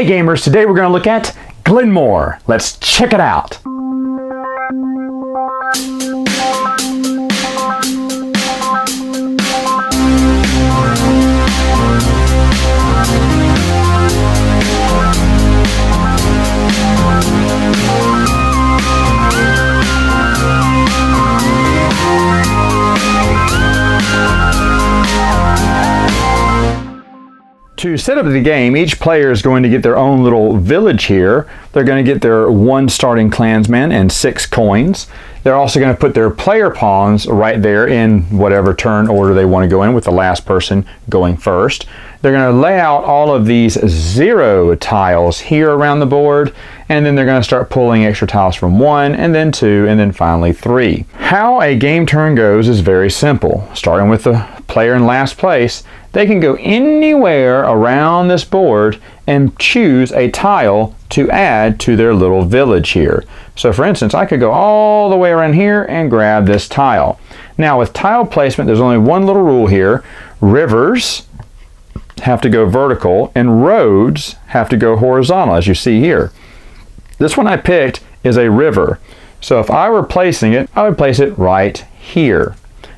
Hey gamers, today we're going to look at Glen. Let's check it out. To set up the game, each player is going to get their own little village here. They're going to get their one starting clansman and 6 coins. They're also going to put their player pawns right there in whatever turn order they want to go in, with the last person going first. They're going to lay out all of these 0 tiles here around the board, and then they're going to start pulling extra tiles from 1, and then 2, and then finally 3. How a game turn goes is very simple. Starting with the player in last place, they can go anywhere around this board and choose a tile to add to their little village here. So for instance, I could go all the way around here and grab this tile. Now with tile placement, there's only one little rule here. Rivers have to go vertical and roads have to go horizontal, as you see here. This one I picked is a river. So if I were placing it, I would place it right here.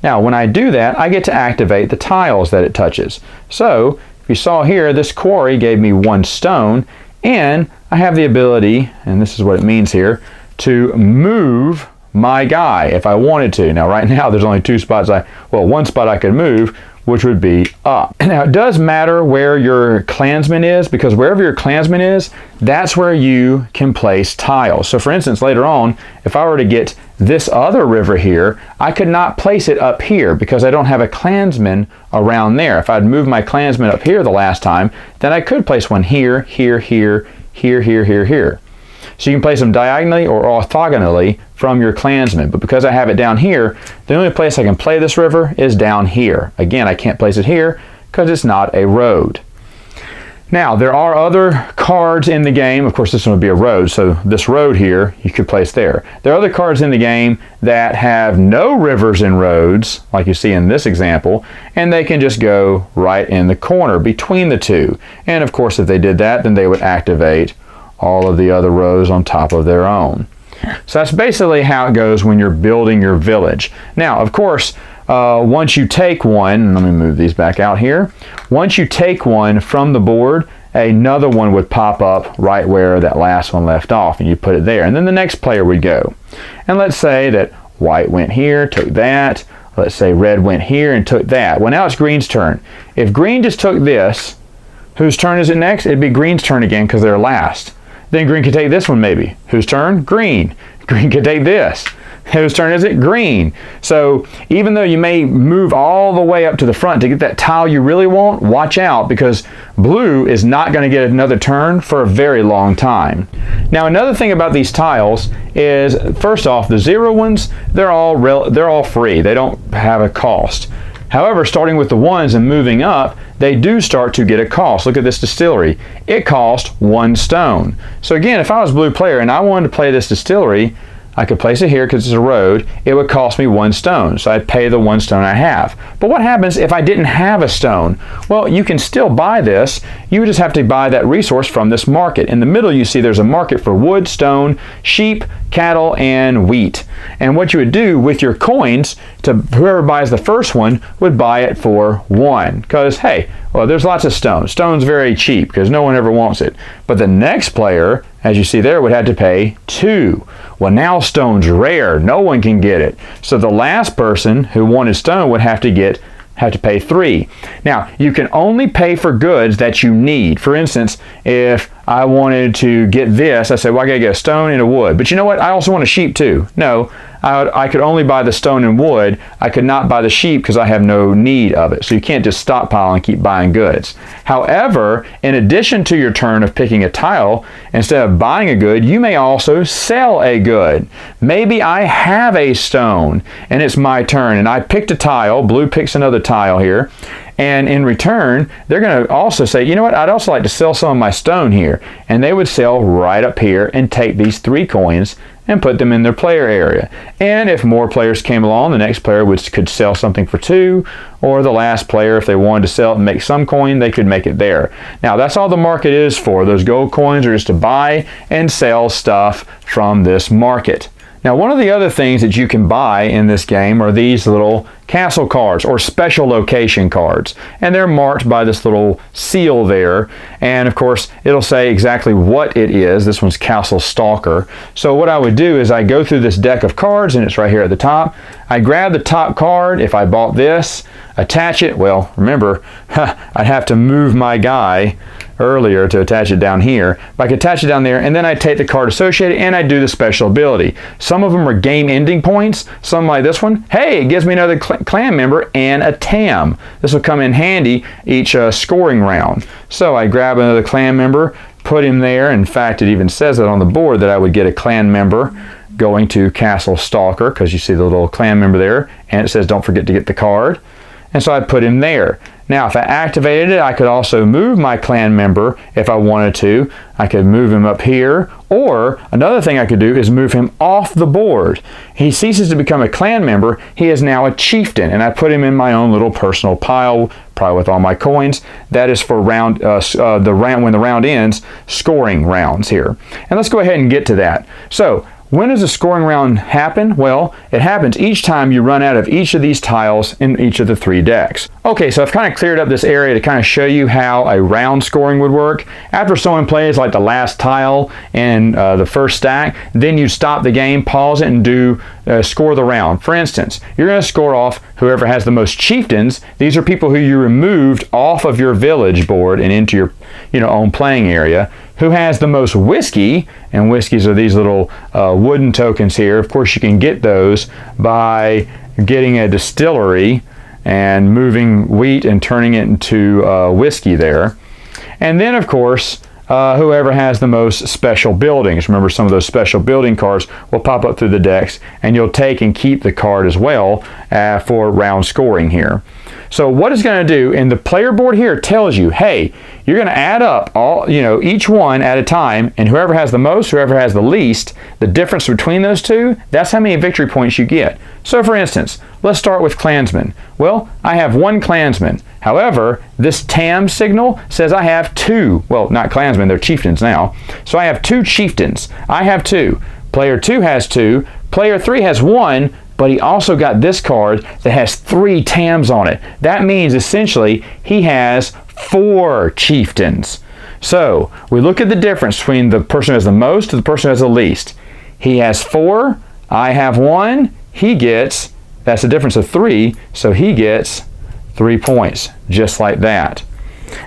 Now when I do that, I get to activate the tiles that it touches. So if you saw here, this quarry gave me 1 stone, and I have the ability, and this is what it means here, to move my guy if I wanted to. Now right now there's only 2 spots, one spot I could move, which would be up. Now it does matter where your clansman is, because wherever your clansman is, that's where you can place tiles. So for instance, later on, if I were to get this other river here, I could not place it up here because I don't have a clansman around there. If I'd moved my clansman up here the last time, then I could place one here, here, here, here, here, here, here. So you can place them diagonally or orthogonally from your clansman. But because I have it down here, the only place I can play this river is down here. Again, I can't place it here because it's not a road. Now, there are other cards in the game. Of course, this one would be a road, so this road here, you could place there. There are other cards in the game that have no rivers and roads, like you see in this example, and they can just go right in the corner between the two. And of course, if they did that, then they would activate all of the other rows on top of their own. So that's basically how it goes when you're building your village. Now, of course, once you take one, let me move these back out here. Once you take one from the board, another one would pop up right where that last one left off, and you put it there. And then the next player would go. And let's say that white went here, took that. Let's say red went here and took that. Well, now it's green's turn. If green just took this, whose turn is it next? It'd be green's turn again because they're last. Then green could take this one maybe. Whose turn? Green. Green could take this. Whose turn is it? Green. So even though you may move all the way up to the front to get that tile you really want, watch out, because blue is not going to get another turn for a very long time. Now another thing about these tiles is, first off, the 0 ones, they're all free. They don't have a cost. However, starting with the 1s and moving up, they do start to get a cost. Look at this distillery. It cost 1 stone. So again, if I was a blue player and I wanted to play this distillery, I could place it here because it's a road. It would cost me 1 stone, so I'd pay the 1 stone I have. But what happens if I didn't have a stone? Well, you can still buy this. You would just have to buy that resource from this market. In the middle, you see there's a market for wood, stone, sheep, cattle, and wheat. And what you would do with your coins, to whoever buys the first one would buy it for 1. Because, hey, well, there's lots of stone. Stone's very cheap because no one ever wants it. But the next player, as you see there, would have to pay 2. Well, now stone's rare. No one can get it. So the last person who wanted stone would have to pay 3. Now, you can only pay for goods that you need. For instance, if I wanted to get this, I said, well, I gotta get a stone and a wood. But you know what? I also want a sheep too. No, I could only buy the stone and wood. I could not buy the sheep because I have no need of it. So you can't just stockpile and keep buying goods. However, in addition to your turn of picking a tile, instead of buying a good, you may also sell a good. Maybe I have a stone and it's my turn and I picked a tile, blue picks another tile here, and in return, they're going to also say, you know what, I'd also like to sell some of my stone here. And they would sell right up here and take these 3 coins and put them in their player area. And if more players came along, the next player could sell something for 2, or the last player, if they wanted to sell it and make some coin, they could make it there. Now, that's all the market is for. Those gold coins are just to buy and sell stuff from this market. Now, one of the other things that you can buy in this game are these little castle cards or special location cards, and they're marked by this little seal there, and of course it'll say exactly what it is. This one's Castle Stalker. So what I would do is I go through this deck of cards, and it's right here at the top. I grab the top card. If I bought this, attach it. Well, remember, I'd have to move my guy earlier to attach it down here. But I could attach it down there, and then I take the card associated and I do the special ability. Some of them are game ending points. Some like this one, hey, it gives me another clan member and a tam. This will come in handy each scoring round. So I grab another clan member, put him there. In fact, it even says it on the board that I would get a clan member going to Castle Stalker, because you see the little clan member there, and it says don't forget to get the card. And so I put him there. Now, if I activated it, I could also move my clan member if I wanted to. I could move him up here, or another thing I could do is move him off the board. He ceases to become a clan member. He is now a chieftain, and I put him in my own little personal pile, probably with all my coins. That is for when the round ends, scoring rounds here. And let's go ahead and get to that. So, when does a scoring round happen? Well, it happens each time you run out of each of these tiles in each of the 3 decks. Okay, so I've kind of cleared up this area to kind of show you how a round scoring would work. After someone plays like the last tile in the first stack, then you stop the game, pause it, and do score the round. For instance, you're going to score off whoever has the most chieftains. These are people who you removed off of your village board and into your own playing area. Who has the most whiskey, and whiskeys are these little wooden tokens here. Of course, you can get those by getting a distillery and moving wheat and turning it into whiskey there. And then, of course, whoever has the most special buildings. Remember, some of those special building cards will pop up through the decks, and you'll take and keep the card as well for round scoring here. So what it's going to do, and the player board here tells you, hey, you're going to add up all, each one at a time, and whoever has the most, whoever has the least, the difference between those two, that's how many victory points you get. So for instance, let's start with clansmen. Well, I have 1 clansman. However, this tam signal says I have 2. Well, not clansmen, they're chieftains now. So I have 2 chieftains. I have 2. Player 2 has 2. Player 3 has 1. But he also got this card that has 3 tams on it. That means essentially he has 4 chieftains. So we look at the difference between the person who has the most and the person who has the least. He has 4, I have 1, that's a difference of 3, so he gets 3 points, just like that.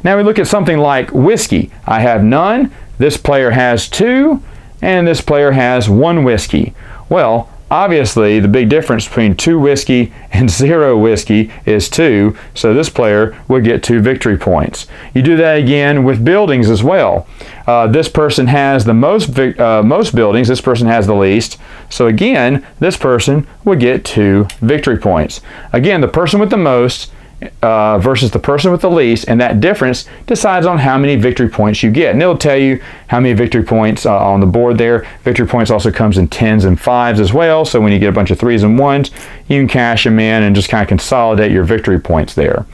Now we look at something like whiskey. I have none, this player has 2, and this player has 1 whiskey. Well, obviously, the big difference between 2 whiskey and 0 whiskey is 2, so this player would get 2 victory points. You do that again with buildings as well. This person has the most buildings, this person has the least, so again, this person would get 2 victory points. Again, the person with the most versus the person with the least, and that difference decides on how many victory points you get. And it'll tell you how many victory points on the board there. Victory points also comes in 10s and 5s as well, so when you get a bunch of 3s and 1s, you can cash them in and just kind of consolidate your victory points there.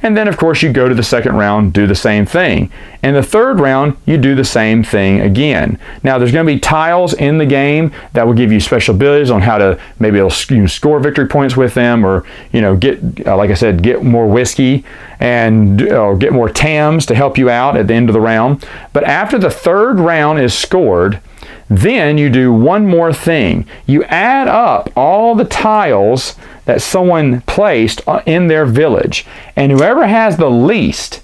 And then, of course, you go to the second round, do the same thing. In the third round, you do the same thing again. Now, there's going to be tiles in the game that will give you special abilities on how to maybe score victory points with them, or get, like I said, get more whiskey and get more tams to help you out at the end of the round. But after the third round is scored, then you do one more thing. You add up all the tiles that someone placed in their village, and whoever has the least,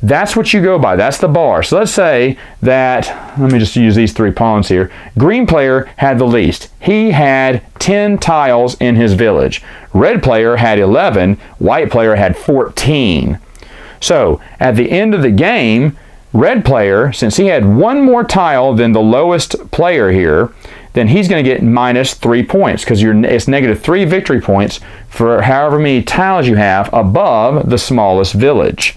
that's what you go by. That's the bar. So let's say that, let me just use these 3 pawns here. Green player had the least. He had 10 tiles in his village. Red player had 11. White player had 14. So at the end of the game, red player, since he had 1 more tile than the lowest player here, then he's going to get minus 3 points, because it's negative 3 victory points for however many tiles you have above the smallest village.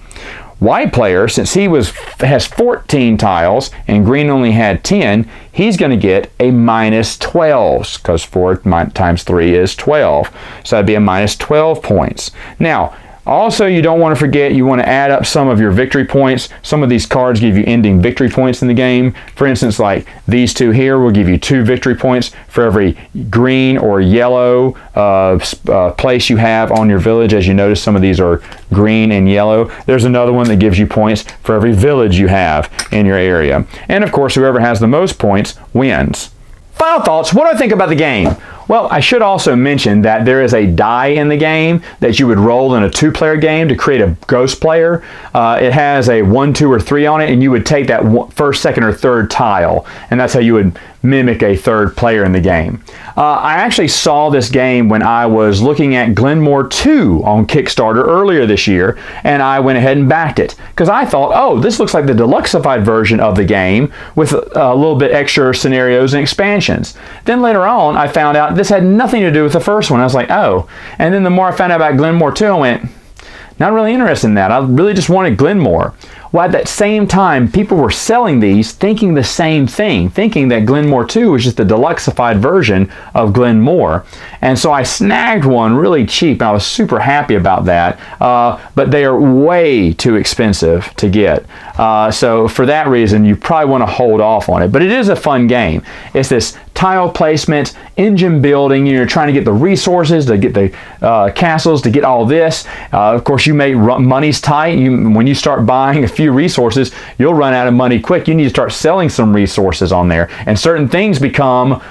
White player, since he has 14 tiles and green only had 10, he's going to get a minus 12 because 4 times 3 is 12. So that'd be a minus 12 points. Now, also, you don't want to forget, you want to add up some of your victory points. Some of these cards give you ending victory points in the game. For instance, like these two here will give you 2 victory points for every green or yellow place you have on your village. As you notice, some of these are green and yellow. There's another one that gives you points for every village you have in your area. And of course, whoever has the most points wins. Final thoughts, what do I think about the game? Well, I should also mention that there is a die in the game that you would roll in a 2-player game to create a ghost player. It has a 1, 2, or 3 on it, and you would take that first, second, or third tile, and that's how you would mimic a third player in the game. I actually saw this game when I was looking at Glenmore 2 on Kickstarter earlier this year, and I went ahead and backed it because I thought, oh, this looks like the deluxeified version of the game with a little bit extra scenarios and expansions. Then later on, I found out this had nothing to do with the first one. I was like, oh. And then the more I found out about Glenmore 2, I went, not really interested in that. I really just wanted Glenmore. Well, at that same time, people were selling these thinking the same thing, thinking that Glenmore 2 was just the deluxeified version of Glenmore. And so I snagged one really cheap, and I was super happy about that. But they are way too expensive to get. So for that reason, you probably want to hold off on it. But it is a fun game. It's this tile placement, engine building. You're trying to get the resources, to get the castles, to get all this. Of course, you may money's tight. When you start buying a few resources, you'll run out of money quick. You need to start selling some resources on there. And certain things become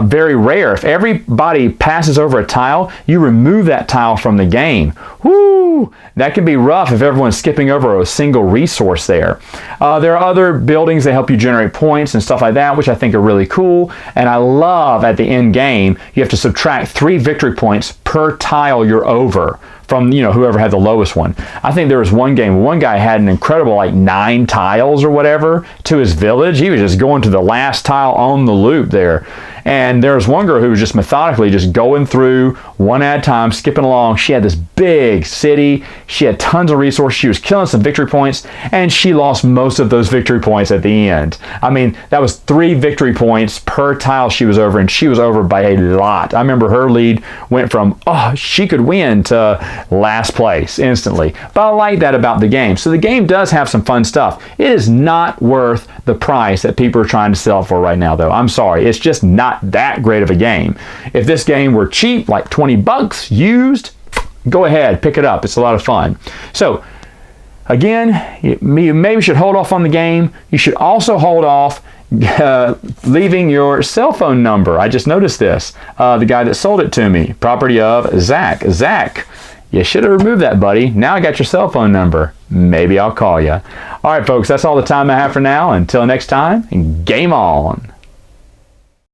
very rare. If everybody passes over a tile, you remove that tile from the game. Woo! That can be rough if everyone's skipping over a single resource there. There are other buildings that help you generate points and stuff like that, which I think are really cool. And I love at the end game, you have to subtract 3 victory points per tile you're over from, whoever had the lowest one. I think there was one game, one guy had an incredible 9 tiles or whatever to his village. He was just going to the last tile on the loop there. And there was one girl who was just methodically just going through one at a time, skipping along. She had this big city. She had tons of resources. She was killing some victory points, and she lost most of those victory points at the end. I mean, that was 3 victory points per tile she was over, and she was over by a lot. I remember her lead went from, she could win to last place instantly. But I like that about the game. So the game does have some fun stuff. It is not worth the price that people are trying to sell for right now, though. I'm sorry. It's just not that great of a game. If this game were cheap, like 20 bucks used, go ahead, pick it up. It's a lot of fun. So again, you maybe should hold off on the game. You should also hold off leaving your cell phone number. I just noticed this. The guy that sold it to me, property of Zach. Zach, you should have removed that, buddy. Now I got your cell phone number. Maybe I'll call you. All right, folks, that's all the time I have for now. Until next time, game on.